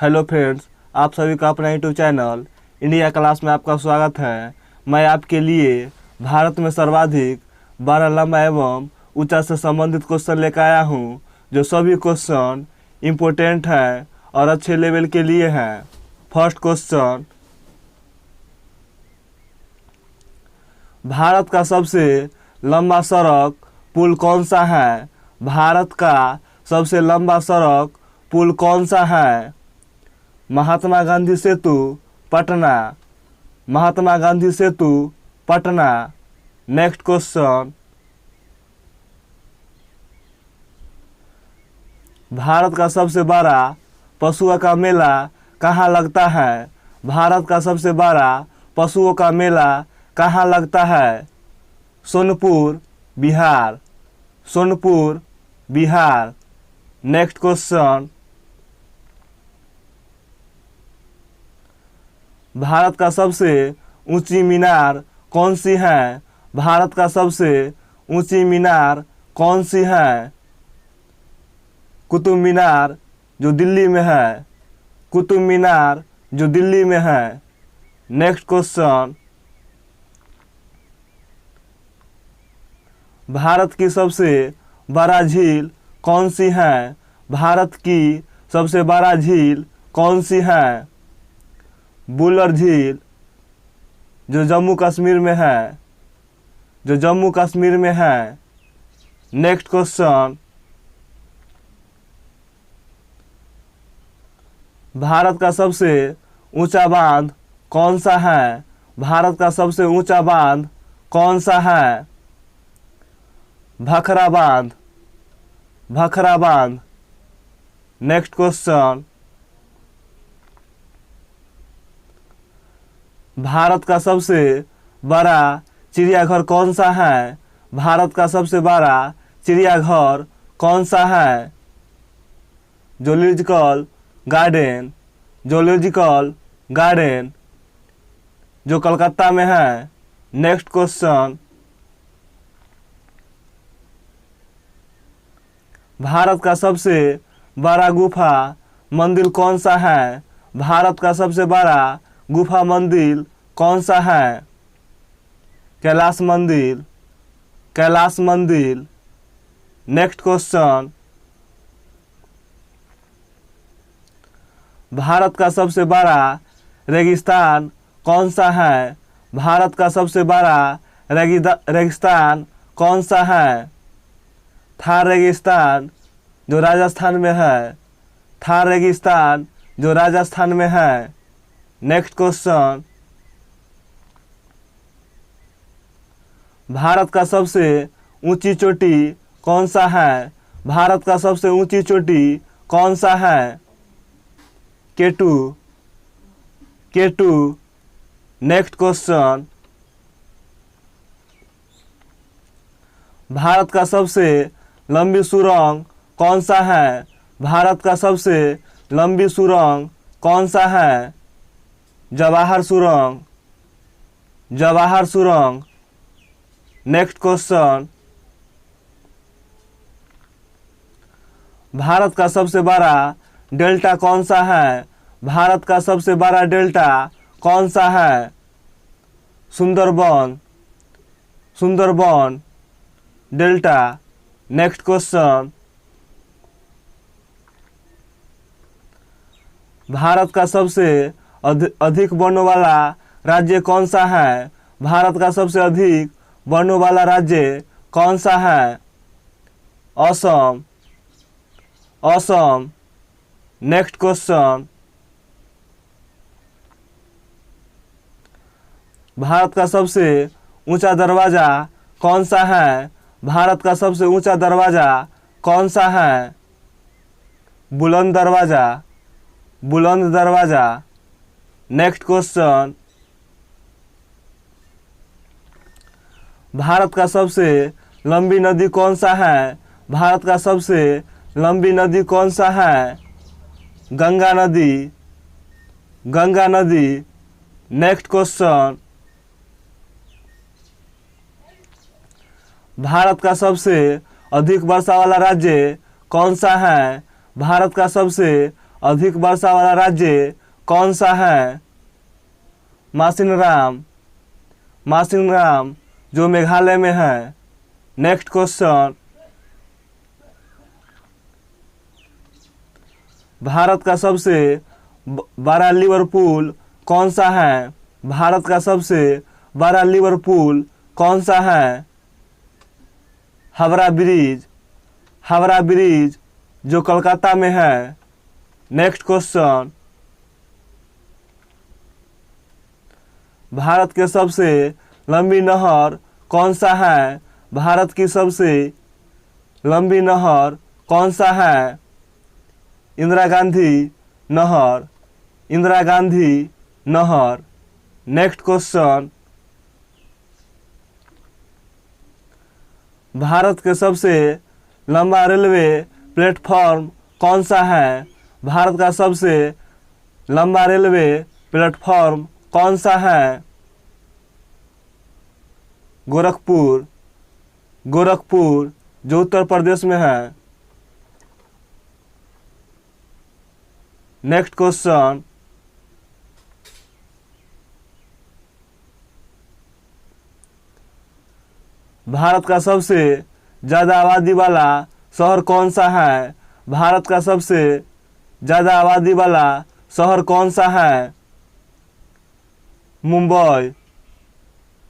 Hello friends, आप सभी का अपना यूट्यूब चैनल इंडिया क्लास में आपका स्वागत है। मैं आपके लिए भारत में सर्वाधिक 12 लंबा एवं ऊंचा से संबंधित क्वेश्चन लेकर आया हूं, जो सभी क्वेश्चन इम्पोर्टेंट हैं और अच्छे लेवल के लिए हैं। फर्स्ट क्वेश्चन, भारत का सबसे लंबा सड़क पुल कौन सा है? भारत का सबसे लंबा सड़क पुल कौन सा है? महात्मा गांधी सेतु, पटना। महात्मा गांधी सेतु, पटना। नेक्स्ट क्वेश्चन, भारत का सबसे बड़ा पशुओं का मेला कहाँ लगता है? भारत का सबसे बड़ा पशुओं का मेला कहाँ लगता है? सोनपुर, बिहार। सोनपुर, बिहार। नेक्स्ट क्वेश्चन, भारत का सबसे ऊंची मीनार कौन सी है? भारत का सबसे ऊंची मीनार कौन सी है? कुतुब मीनार, जो दिल्ली में है। कुतुब मीनार, जो दिल्ली में है। नेक्स्ट क्वेश्चन, भारत की सबसे बड़ा झील कौन सी है? भारत की सबसे बड़ा झील कौन सी है? बुलर झील, जो जम्मू कश्मीर में है। जो जम्मू कश्मीर में है। नेक्स्ट क्वेश्चन, भारत का सबसे ऊंचा बांध कौन सा है? भारत का सबसे ऊंचा बांध कौन सा है? भाखरा बांध, भाखरा बांध। नेक्स्ट क्वेश्चन, भारत का सबसे बड़ा चिड़ियाघर कौन सा है? भारत का सबसे बड़ा चिड़ियाघर कौन सा है? जूलॉजिकल गार्डन, जूलॉजिकल गार्डन, जो कलकत्ता में है। नेक्स्ट क्वेश्चन, भारत का सबसे बड़ा गुफा मंदिर कौन सा है? भारत का सबसे बड़ा गुफा मंदिर कौन सा है? कैलाश मंदिर, कैलाश मंदिर। नेक्स्ट क्वेश्चन, भारत का सबसे बड़ा रेगिस्तान कौन सा है? भारत का सबसे बड़ा रेगिस्तान कौन सा है? थार रेगिस्तान, जो राजस्थान में है। थार रेगिस्तान, जो राजस्थान में है। नेक्स्ट क्वेश्चन, भारत का सबसे ऊंची चोटी कौन सा है? भारत का सबसे ऊंची चोटी कौन सा है? केटू, केटू। नेक्स्ट क्वेश्चन, भारत का सबसे लंबी सुरंग कौन सा है? भारत का सबसे लंबी सुरंग कौन सा है? जवाहर सुरंग, जवाहर सुरंग। नेक्स्ट क्वेश्चन, भारत का सबसे बड़ा डेल्टा कौन सा है? भारत का सबसे बड़ा डेल्टा कौन सा है? Sundarban, Sundarban delta. Next question, Bharat का सबसे अधिक वनों वाला राज्य कौन सा है? भारत का सबसे अधिक वनों वाला राज्य कौन सा है? असम, असम। नेक्स्ट क्वेश्चन, भारत का सबसे ऊंचा दरवाजा कौन सा है? भारत का सबसे ऊंचा दरवाजा कौन सा है? बुलंद दरवाजा, बुलंद दरवाजा। नेक्स्ट क्वेश्चन, भारत का सबसे लंबी नदी कौन सा है? भारत का सबसे लंबी नदी कौन सा है? गंगा नदी, गंगा नदी। नेक्स्ट क्वेश्चन, भारत का सबसे अधिक वर्षा वाला राज्य कौन सा है? भारत का सबसे अधिक वर्षा वाला राज्य कौन सा है? मासिनराम। मासिनराम जो मेघालय में है। नेक्स्ट क्वेश्चन, भारत का सबसे बड़ा लिवरपूल कौन सा है? भारत का सबसे बड़ा लिवरपूल कौन सा है? हावड़ा ब्रिज। हावड़ा ब्रिज जो कोलकाता में है। नेक्स्ट क्वेश्चन, भारत के सबसे लंबी नहर कौन सा है? भारत की सबसे लंबी नहर कौन सा है? इंदिरा गांधी नहर। इंदिरा गांधी नहर। नेक्स्ट क्वेश्चन, भारत के सबसे लंबा रेलवे प्लेटफॉर्म कौन सा है? भारत का सबसे लंबा रेलवे प्लेटफॉर्म कौन सा है? गोरखपुर। गोरखपुर जो उत्तर प्रदेश में है। नेक्स्ट क्वेश्चन, भारत का सबसे ज़्यादा आबादी वाला शहर कौन सा है? भारत का सबसे ज़्यादा आबादी वाला शहर कौन सा है? Mumbai.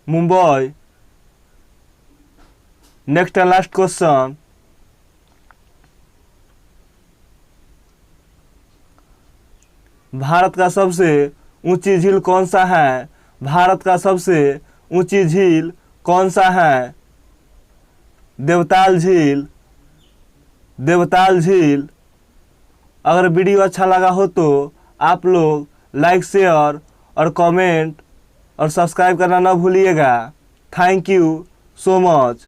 Mumbai. Next and last question, Bharat का सबसे ऊंची झील कौन सा है? भारत का सबसे ऊंची झील कौन सा है? देवताल झील। देवताल झील। अगर वीडियो अच्छा लगा हो तो आप लोग लाइक, शेयर और कमेंट और सब्सक्राइब करना ना भूलिएगा। Thank you so much.